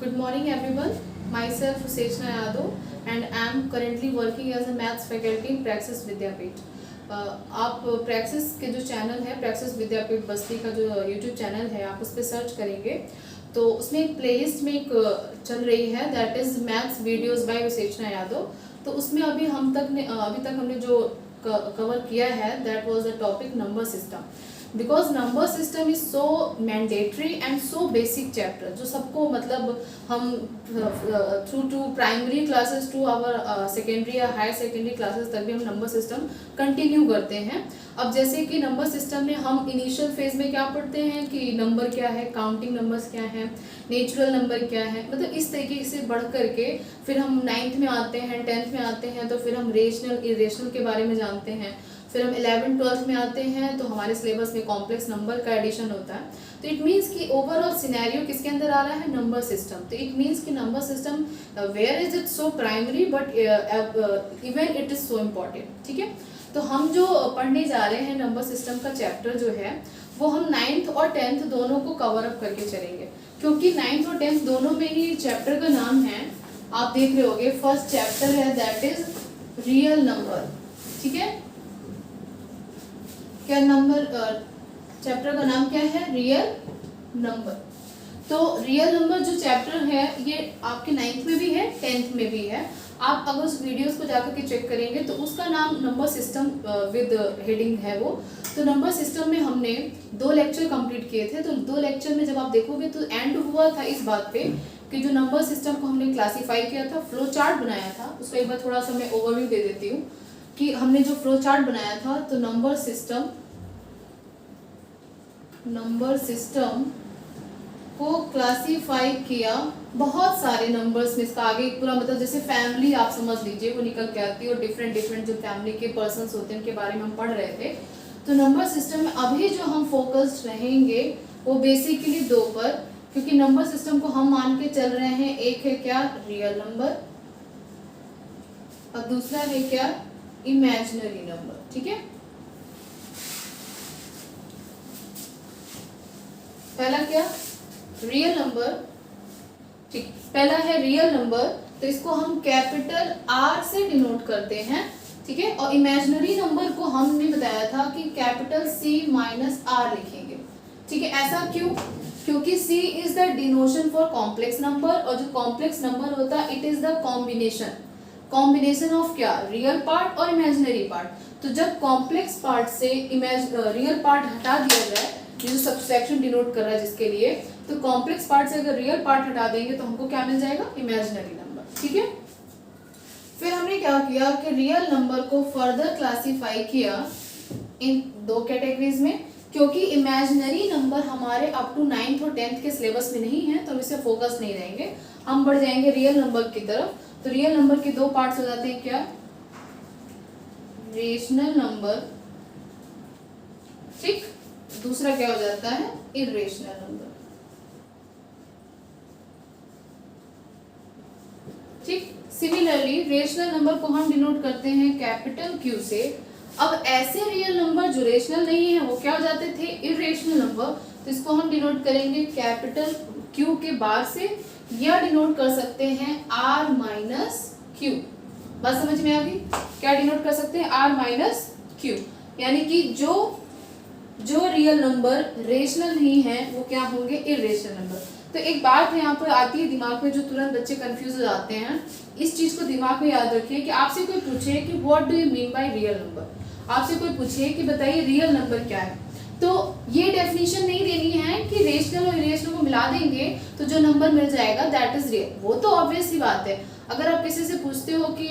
Good morning everyone. Myself Sechna Yadav and I am currently working as a maths faculty in Praxis विद्यापीठ। आप praxis के जो channel है praxis विद्यापीठ बस्ती का जो YouTube channel है आप उस पर सर्च करेंगे तो उसमें एक प्लेलिस्ट में एक चल रही है that is maths videos by Sachna Yadav. तो उसमें अभी तक हमने जो कवर किया है that was the topic number system. Because number system is so mandatory and so basic chapter जो सबको मतलब हम through to primary classes to our secondary या हायर सेकेंडरी क्लासेस तक भी हम नंबर सिस्टम कंटिन्यू करते हैं। अब जैसे कि नंबर सिस्टम में हम इनिशियल फेज में क्या पढ़ते हैं कि नंबर क्या है, काउंटिंग नंबर्स क्या है, नेचुरल नंबर क्या है, मतलब इस तरीके से बढ़ करके फिर हम 9th में आते हैं, 10th में आते हैं तो फिर हम रेशनल इरेशनल के बारे में जानते हैं। फिर हम 11th-12th में आते हैं तो हमारे सिलेबस में कॉम्प्लेक्स नंबर का एडिशन होता है। तो इट मीन्स कि ओवरऑल सिनेरियो किसके अंदर आ रहा है, नंबर सिस्टम। तो इट मीन्स कि number system where is it so primary but even it is so important. ठीक है, तो हम जो पढ़ने जा रहे हैं नंबर सिस्टम का चैप्टर जो है वो हम 9th और 10th दोनों को कवर अप करके चलेंगे, क्योंकि 9th और 10th दोनों में ही चैप्टर का नाम है, आप देख रहे होगे फर्स्ट चैप्टर है दैट इज रियल नंबर। ठीक है, क्या नंबर चैप्टर का नाम क्या है, रियल नंबर। तो रियल नंबर जो चैप्टर है ये आपके 9th में भी है 10th में भी है। आप अगर उस वीडियोस को जाकर के चेक करेंगे तो उसका नाम नंबर सिस्टम विद हेडिंग है वो। तो नंबर सिस्टम में हमने 2 लेक्चर कंप्लीट किए थे। तो 2 लेक्चर में जब आप देखोगे तो एंड हुआ था इस बात पे कि जो नंबर सिस्टम को हमने क्लासीफाई किया था, फ्लो चार्ट बनाया था, उसको एक बार थोड़ा सा मैं ओवरव्यू दे देती हूँ कि हमने जो फ्लो चार्ट बनाया था तो नंबर सिस्टम को क्लासीफाई किया बहुत सारे नंबर्स में। इसका आगे पूरा मतलब जैसे फैमिली आप समझ लीजिए वो निकल के आती है और डिफरेंट जो फैमिली के पर्सन्स होते हैं उनके बारे में हम पढ़ रहे थे। तो नंबर सिस्टम में अभी जो हम फोकस्ड रहेंगे वो बेसिकली 2 पर, क्योंकि नंबर सिस्टम को हम मान के चल रहे हैं, एक है क्या, रियल नंबर, और दूसरा है क्या, इमेजिनरी नंबर। ठीक है, पहला क्या, रियल नंबर। ठीक, पहला है रियल नंबर, तो इसको हम कैपिटल आर से डिनोट करते हैं। ठीक है, और इमेजिनरी नंबर को हमने बताया था कि कैपिटल सी माइनस आर लिखेंगे। ठीक है, ऐसा क्यों, क्योंकि C is the denotation for complex number, और जो कॉम्प्लेक्स नंबर होता है it is the combination of क्या, रियल पार्ट और इमेजिनरी पार्ट। तो जब कॉम्प्लेक्स पार्ट से रियल पार्ट हटा दिया जाए, ये जो सब्सट्रैक्शन डिनोट कर रहा है जिसके लिए, तो कॉम्प्लेक्स पार्ट से अगर रियल पार्ट हटा देंगे तो हमको क्या मिल जाएगा, इमेजिनरी नंबर। ठीक है, फिर हमने क्या किया कि रियल नंबर को फर्दर क्लासीफाई किया इन 2 कैटेगरीज में, क्योंकि इमेजिनरी नंबर हमारे अप टू 9th और 10th के सिलेबस में नहीं है तो हम इससे फोकस नहीं रहेंगे, हम बढ़ जाएंगे रियल नंबर की तरफ। तो रियल नंबर के 2 पार्ट्स हो जाते हैं, क्या, रेशनल नंबर, ठीक, दूसरा क्या हो जाता है, इरेशनल नंबर। ठीक, सिमिलरली रेशनल नंबर को हम डिनोट करते हैं कैपिटल क्यू से। अब ऐसे रियल नंबर जो रेशनल नहीं है वो क्या हो जाते थे, इरेशनल नंबर, तो इसको हम डिनोट करेंगे कैपिटल क्यू के बाद से, या डिनोट कर सकते हैं आर माइनस क्यू। बात समझ में आ गई, क्या डिनोट कर सकते हैं, आर माइनस क्यू, यानी कि जो रियल नंबर रेशनल नहीं है वो क्या होंगे, इरेशनल नंबर। तो एक बात यहाँ पर आती है दिमाग में जो तुरंत बच्चे कंफ्यूज हो जाते हैं, इस चीज को दिमाग में याद रखिए कि आपसे कोई पूछे कि what do you mean by real number, आपसे कोई पूछे कि बताइए रियल नंबर क्या है, तो ये डेफिनेशन नहीं देनी है कि रेशनल और इरेशनल को मिला देंगे तो जो नंबर मिल जाएगा दैट इज रियल। वो तो ऑब्वियस ही बात है। अगर आप किसी से पूछते हो कि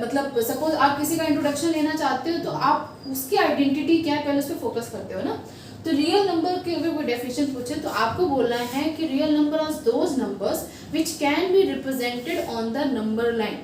मतलब सपोज आप किसी का इंट्रोडक्शन लेना चाहते हो तो आप उसकी आइडेंटिटी क्या है पहले उस पर फोकस करते हो ना। तो रियल नंबर के अगर कोई डेफिनेशन पूछे तो आपको बोलना है कि real number are those numbers which can be represented on the number line.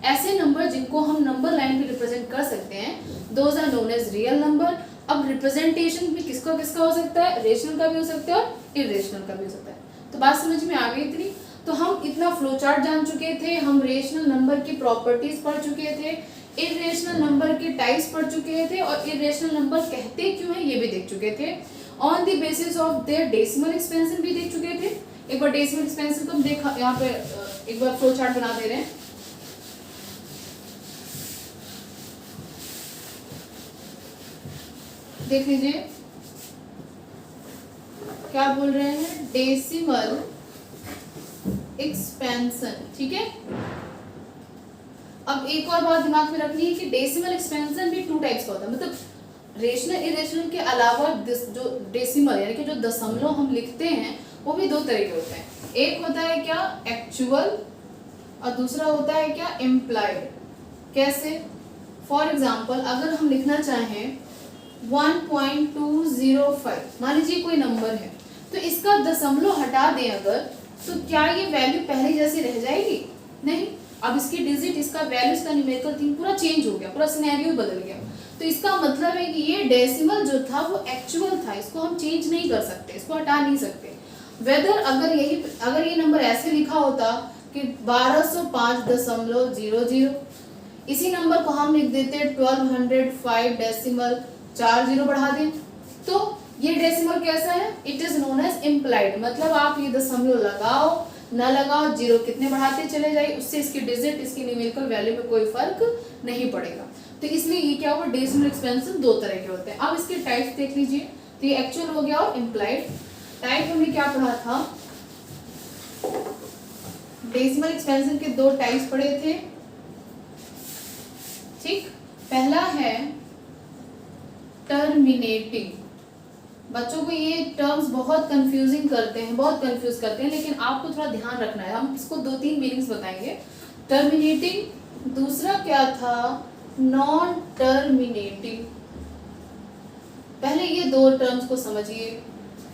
ऐसे नंबर जिनको हम नंबर लाइन पे रिप्रेजेंट कर सकते हैं, those are known as real number. अब रिप्रेजेंटेशन भी किसका किसका हो सकता है, रेशनल का भी हो सकता है और इरेशनल का भी हो सकता है। तो बात समझ में आ गई इतनी। तो हम इतना फ्लो चार्ट जान चुके थे, हम रेशनल नंबर की प्रॉपर्टीज पढ़ चुके थे, इरेशनल नंबर के टाइप्स पढ़ चुके थे, और इरेशनल नंबर कहते क्यों है ये भी देख चुके थे। On the basis of their decimal expansion भी देख चुके थे एक बार डेसिमल एक्सपेंशन को हम देखा, यहाँ पे एक बार फ्लो चार्ट बना दे रहे हैं। देख लीजिए क्या बोल रहे हैं, डेसिमल एक्सपेंशन। ठीक है, अब एक और बात दिमाग में रखनी है कि डेसिमल एक्सपेंशन भी 2 टाइप्स का होता है, मतलब रेशनल इरेशनल के अलावा जो डेसिमल यानी कि जो दशमलव हम लिखते हैं वो भी 2 तरह के होते हैं। एक होता है क्या, एक्चुअल, और दूसरा होता है क्या, इम्प्लाइड। कैसे? फॉर एग्जाम्पल अगर हम लिखना चाहें 1.205, मान लीजिए कोई नंबर है, तो इसका दशमलव हटा दें अगर, तो क्या ये वैल्यू पहले जैसी रह जाएगी? नहीं। अब इसकी डिजिट, इसका वैल्यू, इसका न्यूमेरिकल थिंग पूरा चेंज हो गया, पूरा सिनेरियो बदल गया। तो इसका मतलब है कि ये डेसिमल जो था वो एक्चुअल था, इसको हम चेंज नहीं कर सकते, इसको हटा नहीं सकते। वेदर अगर ये नंबर ऐसे लिखा होता कि 1205.00, इसी नंबर को हम लिख देते 1205.40 बढ़ा दें, तो ये डेसिमल कैसा है? It is known as implied. मतलब आप ये दशमलव लगाओ न लगाओ, 0 कितने बढ़ाते चले जाए, उससे इसकी डिजिट, इसकी न्यूमेरिकल वैल्यू में कोई फर्क नहीं पड़ेगा। तो इसलिए ये क्या हुआ, डेसिमल एक्सपेंशन 2 तरह के होते हैं। अब इसके टाइप्स देख लीजिए, तो ये एक्चुअल हो गया और इम्प्लाइड। टाइप हमने क्या पढ़ा था, डेसिमल एक्सपेंशन के 2 टाइप्स पढ़े थे। ठीक, पहला है टर्मिनेटिंग। बच्चों को ये टर्म्स बहुत कंफ्यूजिंग करते हैं, बहुत कंफ्यूज करते हैं, लेकिन आपको थोड़ा ध्यान रखना है। हम इसको 2-3 मीनिंग्स बताएंगे। टर्मिनेटिंग, दूसरा क्या था, नॉन टर्मिनेटिंग। पहले ये 2 टर्म्स को समझिए।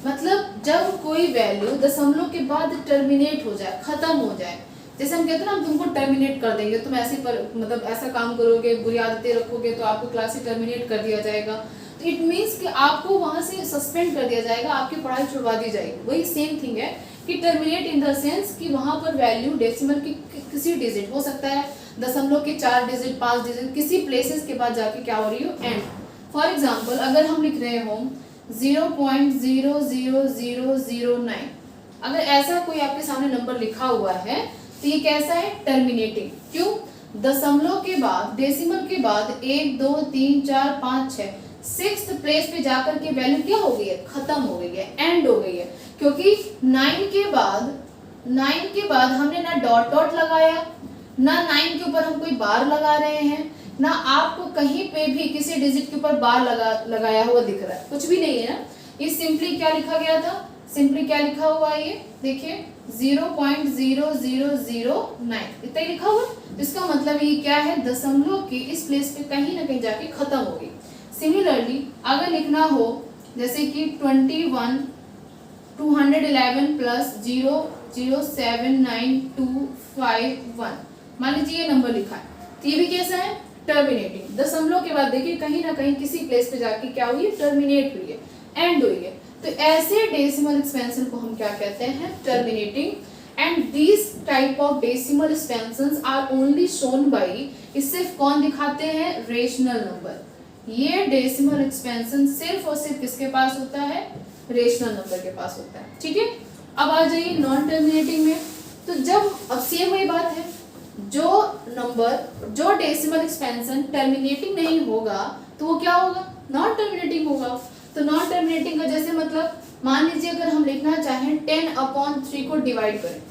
मतलब जब कोई वैल्यू दशमलव के बाद टर्मिनेट हो जाए, खत्म हो जाए, जैसे हम कहते हैं ना, हम तुमको टर्मिनेट कर देंगे, तुम ऐसे मतलब ऐसा काम करोगे, बुरी आदतें रखोगे तो आपको क्लास से टर्मिनेट कर दिया जाएगा। तो इट मीन्स कि आपको वहां से सस्पेंड कर दिया जाएगा, आपकी पढ़ाई छुड़वा दी जाएगी। वही सेम थिंग है कि टर्मिनेट इन द सेंस कि वहां पर वैल्यू डेसिमल की किसी डिजिट, हो सकता है दशमलव के 4 डिजिट, 5 डिजिट, किसी प्लेसेस के बाद जाके क्या हो रही हो, एंड। फॉर एग्जाम्पल अगर हम लिख रहे हो 0.00009, अगर ऐसा कोई आपके सामने नंबर लिखा हुआ है तो ये कैसा है, टर्मिनेटिंग। क्यों? दशमलव के बाद, डेसिमल के बाद 1 2 3 4 5 6 6th प्लेस पे जाकर के वैल्यू क्या हो गई है, खत्म हो गई है, एंड हो गई है। क्योंकि 9 के बाद हमने ना डॉट डॉट लगाया, ना 9 के ऊपर हम कोई बार लगा रहे हैं, ना आपको कहीं पे भी किसी डिजिट के ऊपर बार लगाया हुआ दिख रहा है, कुछ भी नहीं है ना। ये सिंपली क्या लिखा गया था, सिंपली क्या लिखा हुआ है, ये देखिए 0.0009 इतना ही लिखा हुआ। तो इसका मतलब ये क्या है, दशमलव की इस प्लेस पे कहीं ना कहीं जाके खत्म हो गई। सिमिलरली अगर लिखना हो जैसे कि 21,211 प्लस 0079251, मान लीजिए ये नंबर लिखा है, तो ये भी कैसा है, टर्मिनेटिंग। दशमलव के बाद देखिए कहीं ना कहीं किसी प्लेस पे जाके क्या हुई है, टर्मिनेट हुई है, एंड हुई है। तो ऐसे डेसिमल एक्सपेंशन को हम क्या कहते हैं, terminating. And this type of decimal expansions are only shown by, इससे कौन दिखाते हैं, रेशनल नंबर। ये डेसिमल एक्सपेंशन सिर्फ और सिर्फ किसके पास होता है, रेशनल नंबर के पास होता है। ठीक है, अब आ जाइए नॉन टर्मिनेटिंग में। तो जब, अब सेम वही बात है, जो डेसिमल एक्सपेंशन टर्मिनेटिंग नहीं होगा तो वो क्या होगा, नॉन टर्मिनेटिंग होगा। तो नॉन टर्मिनेटिंग का जैसे मतलब मान लीजिए अगर हम लिखना चाहें 10/3 को डिवाइड करें,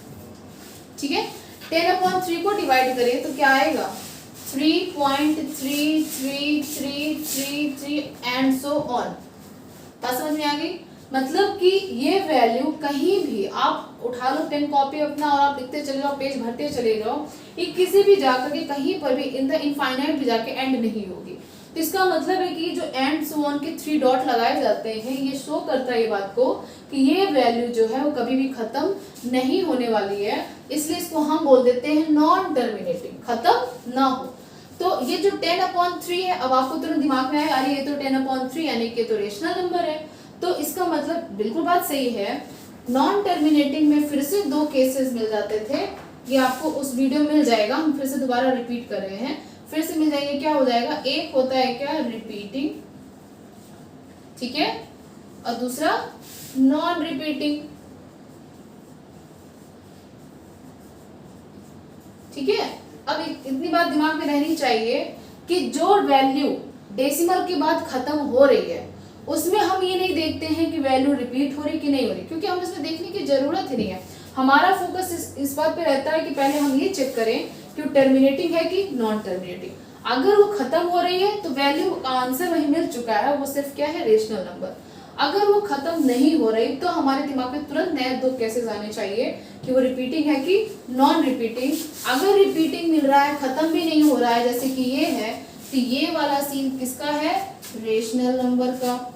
ठीक है, 10/3 को डिवाइड करें तो क्या आएगा, 3.3333 एंड सो ऑन। बात समझ में आ गई? मतलब कि ये वैल्यू कहीं भी आप उठा लो पेन कॉपी अपना और आप लिखते चले जाओ, पेज भरते चले जाओ, ये किसी भी जाकर के कहीं पर भी इन द इनफाइनाइट भी जाके एंड नहीं होगी। तो इसका मतलब है कि जो एंड सो ऑन के 3 डॉट लगाए जाते हैं, ये शो करता है ये बात को कि ये वैल्यू जो है वो कभी भी खत्म नहीं होने वाली है, इसलिए इसको हम बोल देते हैं नॉन टर्मिनेटिंग, खत्म ना हो। तो ये जो 10/3 है, अब आपको तुरंत दिमाग में आया, अरे ये तो 10/3 यानी कि तो रेशनल नंबर है, तो इसका मतलब बिल्कुल बात सही है। नॉन टर्मिनेटिंग में फिर से 2 केसेस मिल जाते थे, ये आपको उस वीडियो में मिल जाएगा, हम फिर से दोबारा रिपीट कर रहे हैं, फिर से मिल जाएंगे। क्या हो जाएगा, एक होता है क्या, रिपीटिंग, ठीक है, और दूसरा नॉन रिपीटिंग। ठीक है। अब इतनी बात दिमाग में रहनी चाहिए कि जो वैल्यू डेसिमल के बाद खत्म हो रही है उसमें हम ये नहीं देखते हैं कि वैल्यू रिपीट हो रही कि नहीं हो रही, क्योंकि हम इसमें देखने की जरूरत ही नहीं है। हमारा फोकस इस बात पे रहता है कि पहले हम ये चेक करें कि वो टर्मिनेटिंग है कि नॉन टर्मिनेटिंग। अगर वो खत्म हो रही है तो वैल्यू आंसर वही मिल चुका है, वो सिर्फ क्या है, रेशनल नंबर। अगर वो खत्म नहीं हो रही तो हमारे दिमाग में तुरंत नए दो केसेस आने चाहिए कि वो रिपीटिंग है कि नॉन रिपीटिंग। अगर रिपीटिंग मिल रहा है, खत्म भी नहीं हो रहा है, जैसे कि ये है, तो ये वाला सीन किसका है, रेशनल नंबर का।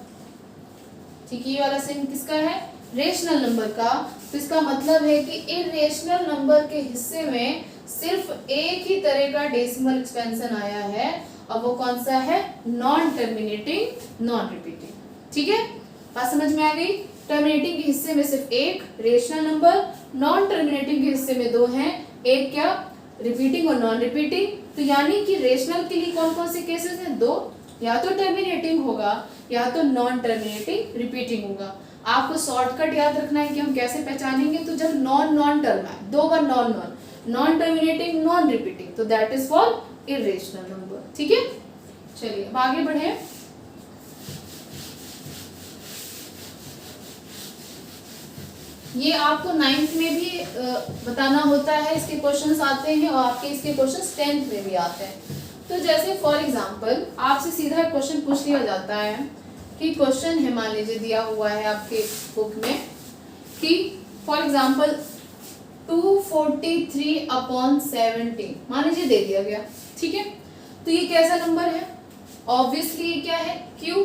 ठीक है, ये वाला सीन किसका है, रेशनल नंबर का। तो इसका मतलब है कि इरेशनल नंबर के हिस्से में सिर्फ एक ही तरह का डेसिमल एक्सपेंशन आया है, और वो कौन सा है, नॉन टर्मिनेटिंग नॉन रिपीटिंग। ठीक है, बात समझ में आ गई। टर्मिनेटिंग के हिस्से में सिर्फ एक रेशनल नंबर, नॉन टर्मिनेटिंग के हिस्से में दो हैं, एक क्या, रिपीटिंग और नॉन रिपीटिंग। तो यानी कि रेशनल के लिए कौन कौन से केसेस हैं, दो, या तो टर्मिनेटिंग होगा या तो नॉन टर्मिनेटिंग रिपीटिंग होगा। आपको शॉर्टकट याद रखना है कि हम कैसे पहचानेंगे, तो जब नॉन नॉन टर्म है, दो बार non non, non terminating non repeating, तो that is for irrational number. ठीक है, चलिए अब आगे बढ़े। ये आपको 9th में भी बताना होता है, इसके क्वेश्चंस आते हैं, और आपके इसके क्वेश्चंस 10th में भी आते हैं। तो जैसे फॉर एग्जांपल आपसे सीधा क्वेश्चन पूछ लिया जाता है कि क्वेश्चन है, मान लीजिए दिया हुआ है आपके बुक में कि फॉर एग्जांपल 243/17 मान लीजिए दे दिया गया। ठीक है, तो ये कैसा नंबर है, ऑब्वियसली ये क्या है, क्यू।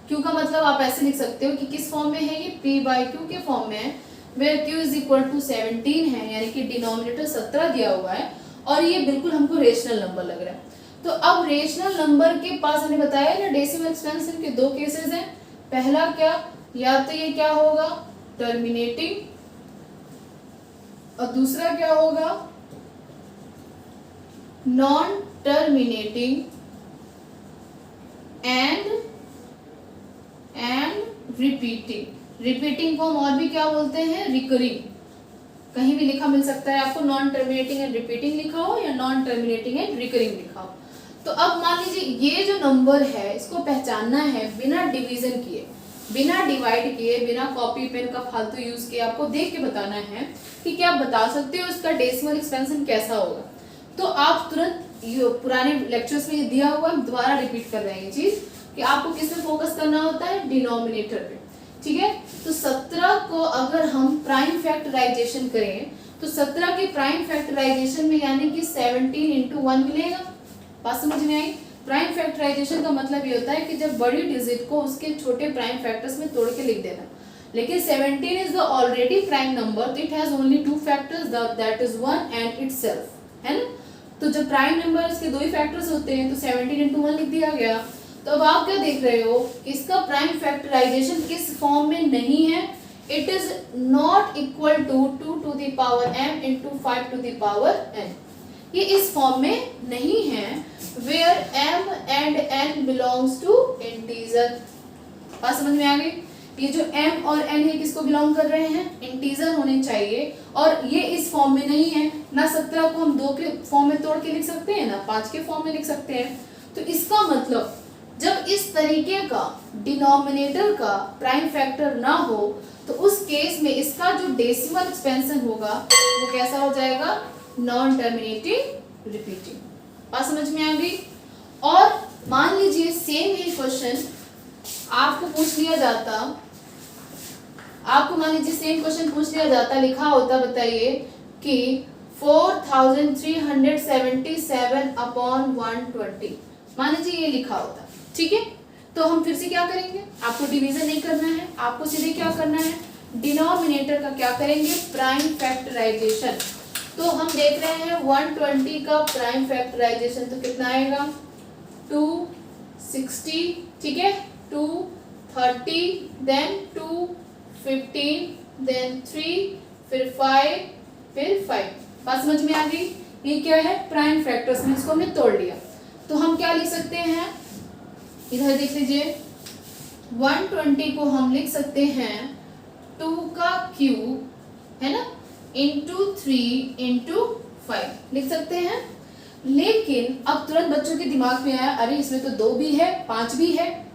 क्यू का मतलब आप ऐसे लिख सकते हो कि किस फॉर्म में है, ये p/q के फॉर्म में है, वेयर q = 17 है, यानी कि डिनोमिनेटर 17 दिया हुआ है, और ये बिल्कुल हमको रेशनल नंबर लग रहा है। तो अब रेशनल नंबर के पास हमने बताया ना डेसिमल एक्सपेंशन के दो केसेस हैं। पहला क्या, या तो ये क्या होगा, टर्मिनेटिंग, और दूसरा क्या होगा, non terminating and repeating. Repeating को हम और भी क्या बोलते हैं, रिकरिंग। कहीं भी लिखा मिल सकता है आपको, नॉन टर्मिनेटिंग एंड रिपीटिंग लिखा हो या नॉन टर्मिनेटिंग एंड रिकरिंग लिखा हो। तो अब मान लीजिए ये जो नंबर है इसको पहचानना है बिना डिवीजन किए, बिना डिवाइड किए, बिना कॉपी पेन का फालतू यूज किए, आपको देख के बताना है कि क्या आप बता सकते हो इसका डेसिमल एक्सपेंशन कैसा होगा। तो आप तुरंत पुराने लेक्चर्स में ये दिया हुआ, हम दोबारा रिपीट कर रहे हैं ये चीज कि आपको किस पे फोकस करना होता है, डिनोमिनेटर पे। ठीक है, तो 17 को अगर हम प्राइम फैक्टराइजेशन करें तो 17 के प्राइम फैक्टराइजेशन में यानी कि 17 × 1 मिलेगा। बात समझ में आई। प्राइम फैक्टराइजेशन का मतलब ये होता है कि जब बड़ी डिजिट को उसके छोटे प्राइम फैक्टर्स में तोड़ के लिख देना। लेकिन 17 is the already prime number, तो it has only 2 factors, that is 1 and itself, है ना। तो जब प्राइम नंबर इसके दो ही फैक्टर्स होते हैं तो 17 × 1 लिख दिया गया। तो अब आप क्या देख रहे हो कि इसका प्राइम फैक्टराइजेशन किस फॉर्म में नहीं है, it is not equal to 2m × 5n। ये इस फॉर्म में नहीं है, where m and n belongs to integer. बात समझ में आ गई। ये जो m और n है किसको बिलोंग कर रहे हैं, इंटीजर होने चाहिए, और ये इस फॉर्म में नहीं है ना। 17 को हम 2 के फॉर्म में तोड़ के लिख सकते हैं ना 5 के फॉर्म में लिख सकते हैं। तो इसका मतलब जब इस तरीके का डिनोमिनेटर का प्राइम फैक्टर ना हो तो उस केस में इसका जो डेसिमल एक्सपेंशन होगा वो कैसा हो जाएगा, नॉन टर्मिनेटिंग रिपीटिंग। बात समझ में आ गई। और मान लीजिए सेम ही क्वेश्चन आपको पूछ लिया जाता, लिखा होता, बताइए कि 4377/120, मान लीजिए ये लिखा होता। ठीक है, तो हम फिर से क्या करेंगे, आपको डिवीजन नहीं करना है, आपको सीधे क्या करना है, डिनोमिनेटर का क्या करेंगे, प्राइम फैक्टराइजेशन। तो हम देख रहे हैं 120 का प्राइम फैक्टराइजेशन तो कितना आएगा, 260, ठीक है, 230, देन 215, देन 3, फिर 5, फिर 5। बात समझ में आ गई। ये क्या है, प्राइम फैक्टर्स में, इसको हमने तोड़ लिया। तो हम क्या लिख सकते हैं, इधर देख लीजिए, 120 को हम लिख सकते हैं 2 का क्यूब, है ना, इंटू 3 इंटू 5 लिख सकते हैं। लेकिन अब तुरंत बच्चों के दिमाग में आया, अरे इसमें तो 2 भी है 5 भी है,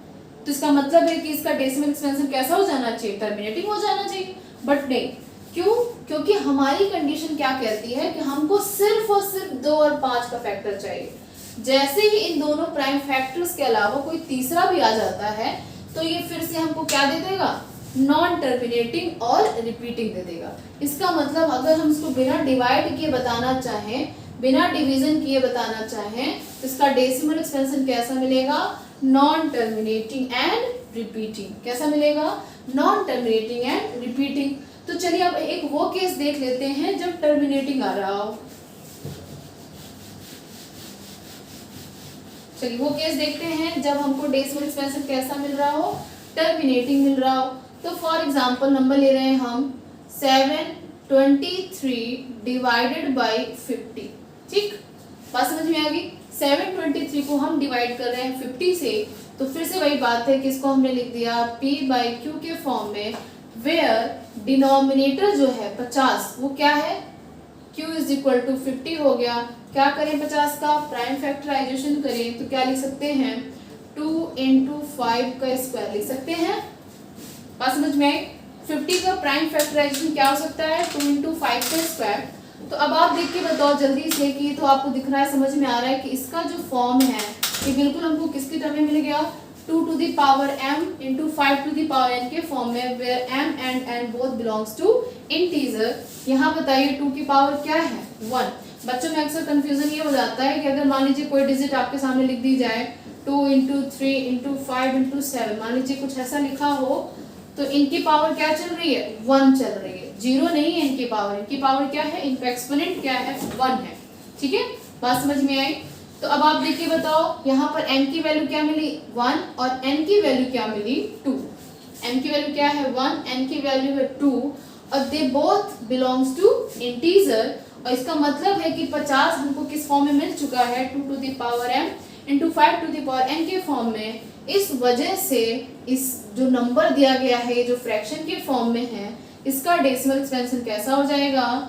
तो इसका मतलब है कि इसका डेसिमल एक्सपेंशन कैसा हो जाना चाहिए, टर्मिनेटिंग हो जाना चाहिए। बट नहीं, क्यों? क्योंकि हमारी कंडीशन क्या कहती है कि हमको सिर्फ और सिर्फ 2 और 5 का फैक्टर चाहिए। जैसे ही इन दोनों प्राइम फैक्टर्स के अलावा कोई तीसरा भी आ जाता है तो ये फिर से हमको क्या दे देगा, नॉन टर्मिनेटिंग और रिपीटिंग दे देगा। इसका मतलब अगर हम इसको बिना डिवाइड किए बताना चाहें, बिना डिवीजन किए बताना चाहें, तो इसका डेसिमल एक्सपेंशन कैसा मिलेगा, नॉन टर्मिनेटिंग एंड रिपीटिंग। कैसा मिलेगा, नॉन टर्मिनेटिंग एंड रिपीटिंग। तो चलिए अब एक वो केस देख लेते हैं जब टर्मिनेटिंग आ रहा हो। चलिए वो केस देखते हैं जब हमको डेसिमल एक्सपेंशन कैसा मिल रहा हो, टर्मिनेटिंग मिल रहा हो। तो फॉर एग्जांपल नंबर ले रहे हैं हम 723 डिवाइडेड बाय 50। ठीक, बात समझ में आ गई। 723 को हम डिवाइड कर रहे हैं 50 से, तो फिर से वही बात है कि इसको हमने लिख दिया p बाई क्यू के फॉर्म में, वेयर डिनोमिनेटर जो है 50 वो क्या है, q इज इक्वल टू 50 हो गया। क्या करें 50 का प्राइम फैक्टराइजेशन करें तो क्या लिख सकते हैं, 2 × 5 का स्क्वायर लिख सकते हैं। बात समझ में आई। 50 का प्राइम फैक्टराइजेशन क्या हो सकता है, 2 × 5 का स्क्वायर। तो अब आप देख के बताओ जल्दी से कि तो आपको दिख रहा है, समझ में आ रहा है कि इसका जो फॉर्म है ये बिल्कुल हमको किसके टर्म में मिल गया, 2 to the power m into 5 to the power n के फॉर्म में, where m and n both belongs to integer। यहाँ बताइए 2 की पावर क्या है, 1। बच्चों में अक्सर कंफ्यूजन ये हो जाता है कि अगर मान लीजिए कोई डिजिट आपके सामने लिख दी जाए 2 × 3 × 5 × 7, मान लीजिए कुछ ऐसा लिखा हो, तो इनकी पावर क्या चल रही है, 1 चल रही है, 0 नहीं है इनकी पावर क्या है, इनका एक्सपोनेंट क्या है, 1 है। ठीक है, बात समझ में आई। तो अब आप देखिए बताओ यहाँ पर m की वैल्यू क्या मिली, 1, और n की वैल्यू क्या मिली, 2। m की वैल्यू क्या है, 1, n की वैल्यू है 2, और they both belongs to integer. और इसका मतलब है कि 50 हमको किस फॉर्म में मिल चुका है, 2 to the power m into 5 to the power n के फॉर्म में। इस वजह से इस जो नंबर दिया गया है, जो फ्रैक्शन के फॉर्म में है, इसका डेसिमल एक्सपेंशन कैसा हो जाएगा,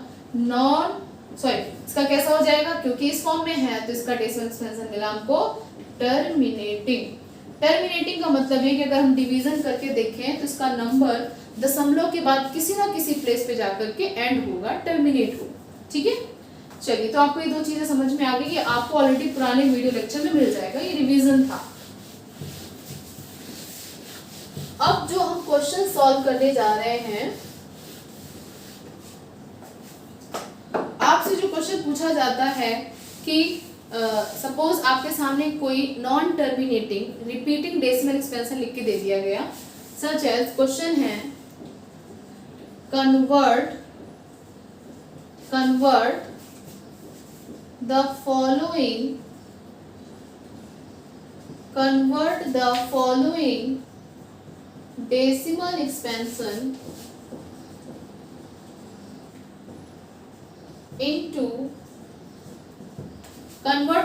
इसका कैसा हो जाएगा, क्योंकि इस फॉर्म में है तो इसका डेसिमल एक्सपेंशन मिला हमको टर्मिनेटिंग। टर्मिनेटिंग का मतलब है कि अगर हम डिवीजन करके देखें तो इसका नंबर दशमलव के बाद किसी ना किसी प्लेस पे जाकर के एंड होगा, टर्मिनेट होगा। ठीक है, चलिए तो आपको ये दो चीजें समझ में आ गई कि आपको ऑलरेडी पुराने वीडियो लेक्चर में मिल जाएगा, ये रिवीजन था। अब जो हम क्वेश्चन सॉल्व करने जा रहे हैं, आपसे जो क्वेश्चन पूछा जाता है कि सपोज आपके सामने कोई non terminating repeating decimal expansion लिख के दे दिया गया, सच एज क्वेश्चन है convert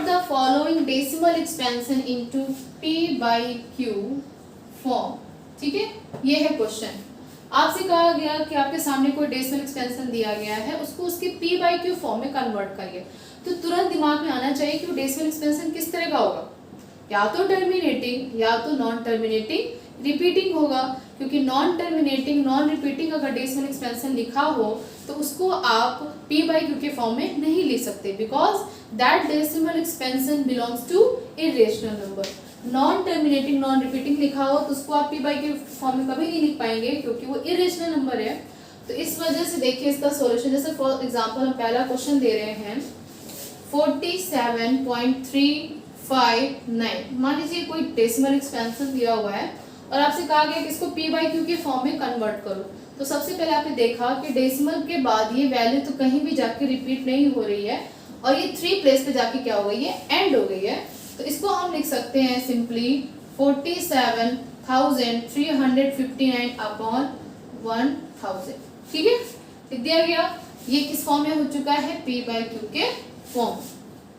the following decimal expansion into p by q form. ठीक है, ये है क्वेश्चन। आपसे कहा गया कि आपके सामने कोई डेसिमल एक्सपेंशन दिया गया है, उसको उसके p by q फॉर्म में कन्वर्ट करिए। तो तुरंत दिमाग में आना चाहिए कि वो डेसिमल एक्सपेंशन किस तरह का होगा, या तो टर्मिनेटिंग या तो नॉन टर्मिनेटिंग रिपीटिंग होगा। क्योंकि नॉन टर्मिनेटिंग नॉन रिपीटिंग अगर डेसिमल एक्सपेंशन लिखा हो तो उसको आप p by q के फॉर्म में नहीं लिख सकते, because that decimal expansion belongs to irrational number. Non terminating non repeating लिखा हो तो उसको आप p by q फॉर्म में कभी नहीं लिख पाएंगे, क्योंकि वो इरेशनल नंबर है। तो इस वजह से देखिए इसका सॉल्यूशन, जैसे फॉर एग्जांपल हम पहला क्वेश्चन दे रहे हैं 47.359। मान लीजिए कोई डेसिमल एक्सपेंशन दिया हुआ है और आपसे कहा गया कि इसको p by q के फॉर्म में कन्वर्ट करो। तो सबसे पहले आपने देखा कि डेसिमल के बाद ये वैल्यू तो कहीं भी जाके रिपीट नहीं हो रही है, और ये 3 प्लेस पे जाके क्या हो गई है, एंड हो गई है। तो इसको हम लिख सकते हैं सिंपली 47,359 अपॉन 1000। ठीक है, लिख दिया गया। ये किस फॉर्म में हो चुका है, p by q के फॉर्म।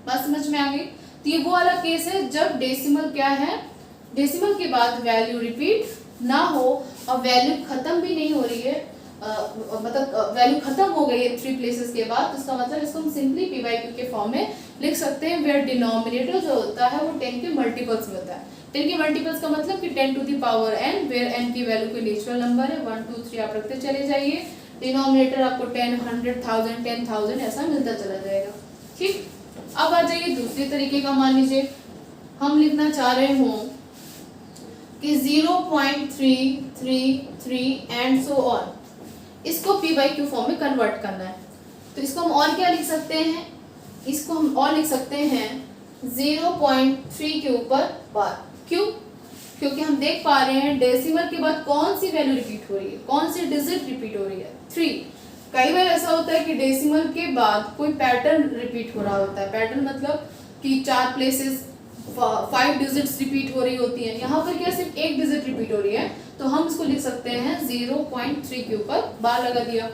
बात समझ में आ गई। तो ये वो वाला केस है जब डेसिमल क्या है, डेसिमल के बाद वैल्यू रिपीट ना हो और वैल्यू खत्म भी नहीं हो रही है, मतलब वैल्यू खत्म हो गई है 3 प्लेसेस के बाद, तो इसका मतलब इसको हम सिंपली पी बाई क्यू के फॉर्म में लिख सकते हैं, वेयर डिनोमिनेटर जो होता है वो 10 के मल्टीपल्स में होता है। 10 के मल्टीपल्स का मतलब कि 10 to the power n, where n की वैल्यू कोई नेचुरल नंबर है, 1 2 3 आप रखते चले जाइए, डिनोमिनेटर आपको 10 100 1000 10,000 ऐसा मिलता चला जाएगा। ठीक, अब आ जाइए दूसरे तरीके का। मान लीजिए हम लिखना चाह रहे हो कि 0.333 एंड सो ऑन, इसको पी बाई क्यू फॉर्म में कन्वर्ट करना है, तो इसको हम और क्या लिख सकते हैं, इसको हम और लिख सकते हैं 0.3 के ऊपर बार। क्यों? क्योंकि हम देख पा रहे हैं डेसिमल के बाद कौन सी वैल्यू रिपीट हो रही है, कौन सी डिजिट रिपीट हो रही है, 3। कई बार ऐसा होता है कि डेसिमल के बाद कोई पैटर्न रिपीट हो रहा होता है, पैटर्न मतलब कि 4 प्लेसेस 5 डिजिट्स रिपीट हो रही होती हैं, यहाँ पर क्या सिर्फ 1 डिजिट रिपीट हो रही है, तो हम इसको लिख सकते हैं 0.3 के ऊपर बार लगा दिया।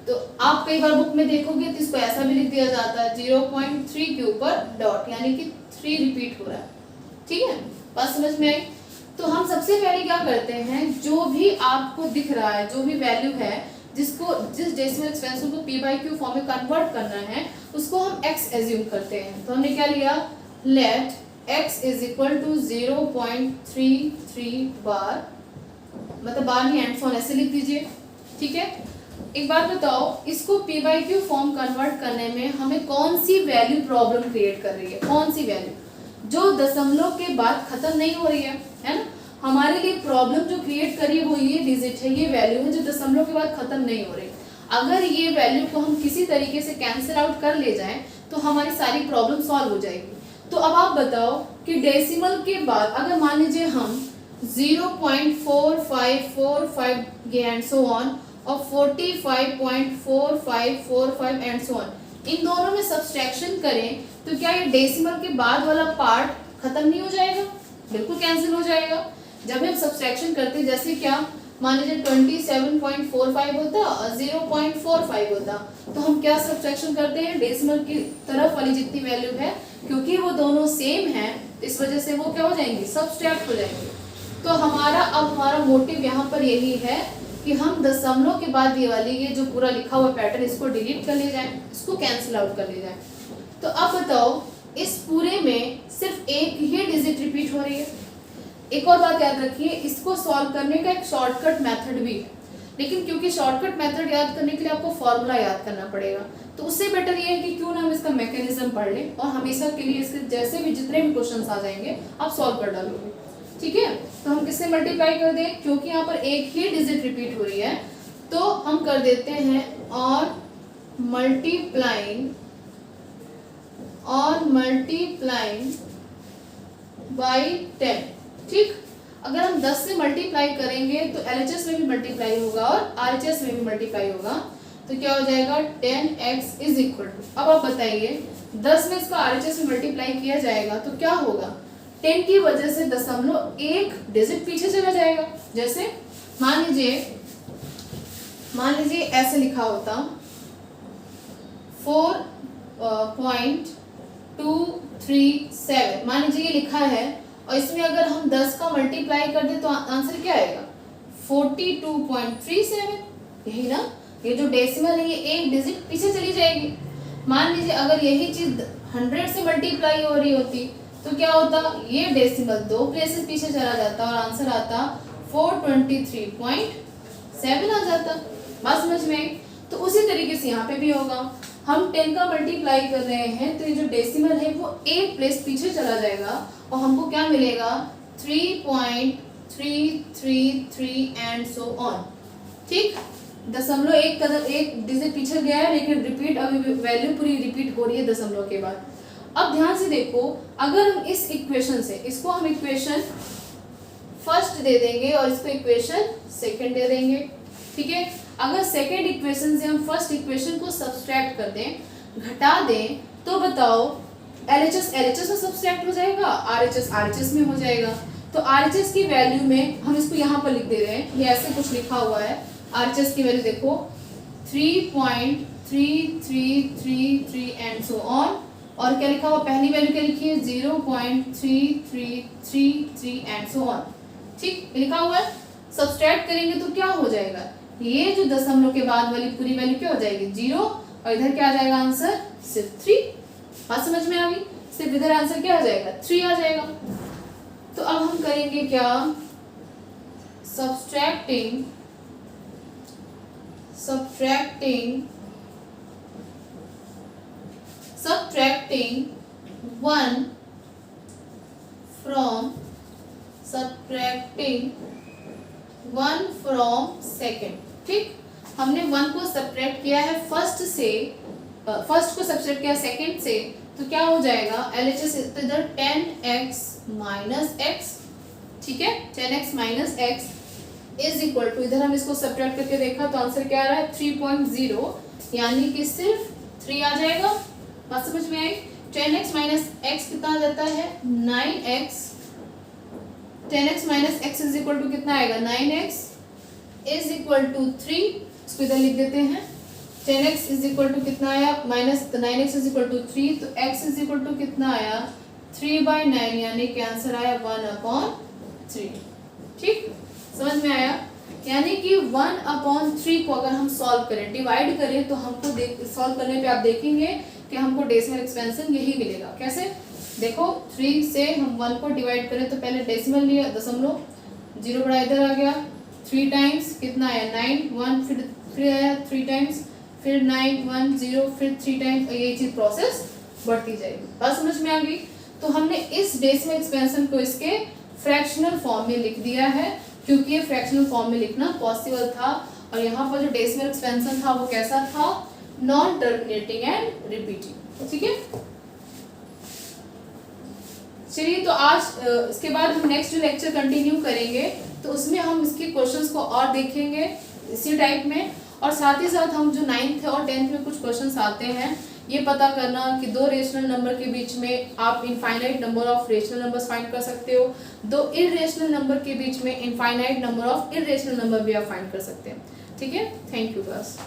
तो आप कई बार बुक में देखोगे तो इसको ऐसा भी लिख दिया जाता है 0.3 के ऊपर डॉट, यानी कि 3 रिपीट हो रहा है। ठीक है, बात समझ में आई? तो हम सबसे पहले क्या करते हैं, जो भी आपको दिख रहा है, जो भी वैल्यू है जिस डेसिमल एक्सपेंशन को पी बाई क्यू फॉर्म में कन्वर्ट करना है, उसको हम x एज्यूम करते हैं। तो हमने क्या लिया, let x is equal to 0.33 bar, मतलब बार नहीं एंड सो ऑन ऐसे लिख दीजिए। ठीक है, एक बात बताओ, इसको P by Q form convert करने में हमें कौन सी वैल्यू प्रॉब्लम क्रिएट कर रही है, कौन सी वैल्यू जो दशमलव के बाद खत्म नहीं हो रही है ना। हमारे लिए प्रॉब्लम जो क्रिएट करी वो ये डिजिट है, ये वैल्यू है जो दशमलव के बाद खत्म नहीं हो रही। अगर ये वैल्यू को हम किसी तरीके से कैंसिल आउट कर ले जाएं तो हमारी सारी प्रॉब्लम सॉल्व हो जाएगी। तो अब आप बताओ कि डेसिमल के बाद अगर मान लीजिए हम 0.4545 ये एंड सो ऑन और 45.4545 एंड सो ऑन, इन दोनों में सब्सट्रैक्शन करें तो क्या ये डेसिमल के बाद वाला पार्ट खत्म नहीं हो जाएगा? बिल्कुल कैंसिल हो जाएगा। जब हम सब्सट्रैक्शन करते जैसे क्या मान लीजिए 27.45 होता और 0.45 होता, तो हम क्या सब्सट्रैक्शन करते हैं, डेसिमल की तरफ वाली जितनी वैल्यू है, क्योंकि वो दोनों सेम है इस वजह से वो क्या हो जाएंगे, सब्सट्रैक्ट हो जाएंगे। तो हमारा मोटिव यहाँ पर यही है कि हम दशमलव के बाद ये वाली ये जो पूरा लिखा हुआ पैटर्न इसको डिलीट कर ले जाए, इसको कैंसिल आउट कर ले जाए। तो अब बताओ इस पूरे में सिर्फ एक ही डिजिट रिपीट हो रही है। एक और बात याद रखिए, इसको सॉल्व करने का एक शॉर्टकट मेथड भी है, लेकिन क्योंकि शॉर्टकट मेथड याद करने के लिए आपको फॉर्मूला याद करना पड़ेगा, तो उससे बेटर ये है कि क्यों ना हम इसका मैकेनिज्म पढ़ लें और हमेशा के लिए इसके जैसे भी जितने भी क्वेश्चंस आ जाएंगे आप सॉल्व कर डालोगे। ठीक है, तो हम किससे मल्टीप्लाई कर दें, क्योंकि यहाँ पर एक ही डिजिट रिपीट हो रही है तो हम कर देते हैं और मल्टीप्लाइंग बाई 10। ठीक, अगर हम 10 से मल्टीप्लाई करेंगे तो LHS में भी मल्टीप्लाई होगा और RHS में भी मल्टीप्लाई होगा, तो क्या हो जाएगा 10x इज इक्वल टू, अब आप बताइए 10 में इसका RHS में मल्टीप्लाई किया जाएगा तो क्या होगा, 10 की वजह से दशमलव एक डिजिट पीछे चला जाएगा। जैसे मान लीजिए ऐसे लिखा होता 4.237, मान लीजिए ये लिखा है और इसमें अगर हम 10 का मल्टीप्लाई कर दे तो आंसर क्या आएगा 42.37, यही ना, ये जो डेसिमल है ये एक डिजिट पीछे चली जाएगी। मान लीजिए अगर यही चीज 100 से मल्टीप्लाई हो रही होती तो क्या होता, ये डेसिमल 2 प्लेसेस पीछे चला जाता और आंसर आता 423.7 आ जाता। बात समझ में? तो उसी तरीके से यहाँ पे भी होगा, हम 10 का मल्टीप्लाई कर रहे हैं तो ये जो डेसिमल है वो एक प्लेस पीछे चला जाएगा और हमको क्या मिलेगा 3.333 एंड सो ऑन। ठीक, दशमलव एक डिजिट पीछे गया है लेकिन रिपीट अभी वैल्यू पूरी रिपीट हो रही है दशमलव के बाद। अब ध्यान से देखो, अगर हम इस इक्वेशन से इसको हम इक्वेशन फर्स्ट दे देंगे और इसको इक्वेशन सेकंड दे देंगे। ठीक है, अगर सेकंड इक्वेशन से हम फर्स्ट इक्वेशन को सब्सट्रैक्ट कर दें, घटा दें, तो बताओ LHS में सब्सट्रैक्ट हो जाएगा, RHS में हो जाएगा। तो RHS की वैल्यू में हम इसको यहाँ पर लिख दे रहे हैं, ये ऐसे कुछ लिखा हुआ है, RHS की वैल्यू देखो 3.3333 एंड सो ऑन, और क्या लिखा हुआ, पहली वैल्यू क्या लिखी है 0.3333 एंड सो ऑन। ठीक, लिखा हुआ है, सब्सट्रैक्ट करेंगे तो क्या हो जाएगा, ये जो दशमलव के बाद वाली पूरी वैल्यू क्या हो जाएगी 0 और इधर क्या आ जाएगा आंसर सिर्फ 3। बात समझ में आ गई? सिर्फ इधर आंसर क्या आ जाएगा 3 आ जाएगा। तो अब हम करेंगे क्या सब्ट्रैक्टिंग 1 from second। ठीक, हमने 1 को सब्ट्रैक्ट किया है फर्स्ट से, फर्स्ट को सब्ट्रैक्ट किया सेकंड से, तो क्या हो जाएगा LHS इधर 10x माइनस एक्स। ठीक है, 10x minus x is equal to, इधर हम इसको सब्ट्रैक्ट करके देखा तो आंसर क्या आ रहा है 3.0, यानी कि सिर्फ 3 आ जाएगा। बात समझ में आई? 10x माइनस एक्स कितना आ जाता है 9x। 10x minus x is equal to कितना आएगा 9x इज इक्वल टू 3। इसको इधर लिख देते हैं। 10x इज इक्वल टू कितना आया minus 9x is equal to 3, तो x इज इक्वल टू कितना आया 3/9, यानी कि आंसर आया 1/3। ठीक, समझ में आया? यानी कि 1/3 को अगर हम सॉल्व करें, डिवाइड करें, तो हमको सॉल्व करने पे आप देखेंगे कि हमको डेसिमल एक्सपेंशन यही मिलेगा। कैसे? देखो 3 से हम 1 को डिवाइड करें तो पहले डेसिमल लिया दशमलव, 0 बड़ा इधर आ गया, 3 टाइम्स कितना आया 9, 1 फिर आया 3 टाइम्स, फिर 9 1 0 फिर 3 टाइम्स, ये चीज प्रोसेस बढ़ती जाएगी। बात समझ में आ गई? तो हमने इस डेसिमल एक्सपेंशन को इसके फ्रैक्शनल फॉर्म में लिख दिया है, क्योंकि ये फ्रैक्शनल फॉर्म में लिखना पॉसिबल था। और यहाँ पर जो डेसिमल एक्सपेंशन था वो कैसा था, नॉन टर्मिनेटिंग एंड रिपीटिंग। ठीक है, चलिए तो आज इसके बाद हम नेक्स्ट जो लेक्चर कंटिन्यू करेंगे तो उसमें हम इसके क्वेश्चंस को और देखेंगे इसी टाइप में, और साथ ही साथ हम जो 9th और 10th में कुछ क्वेश्चंस आते हैं ये पता करना कि दो रेशनल नंबर के बीच में आप infinite number of rational numbers find कर सकते हो, दो इररेशनल नंबर के बीच में infinite number of irrational number भी आप फाइंड कर सकते हैं। ठीक है, थैंक यू क्लास।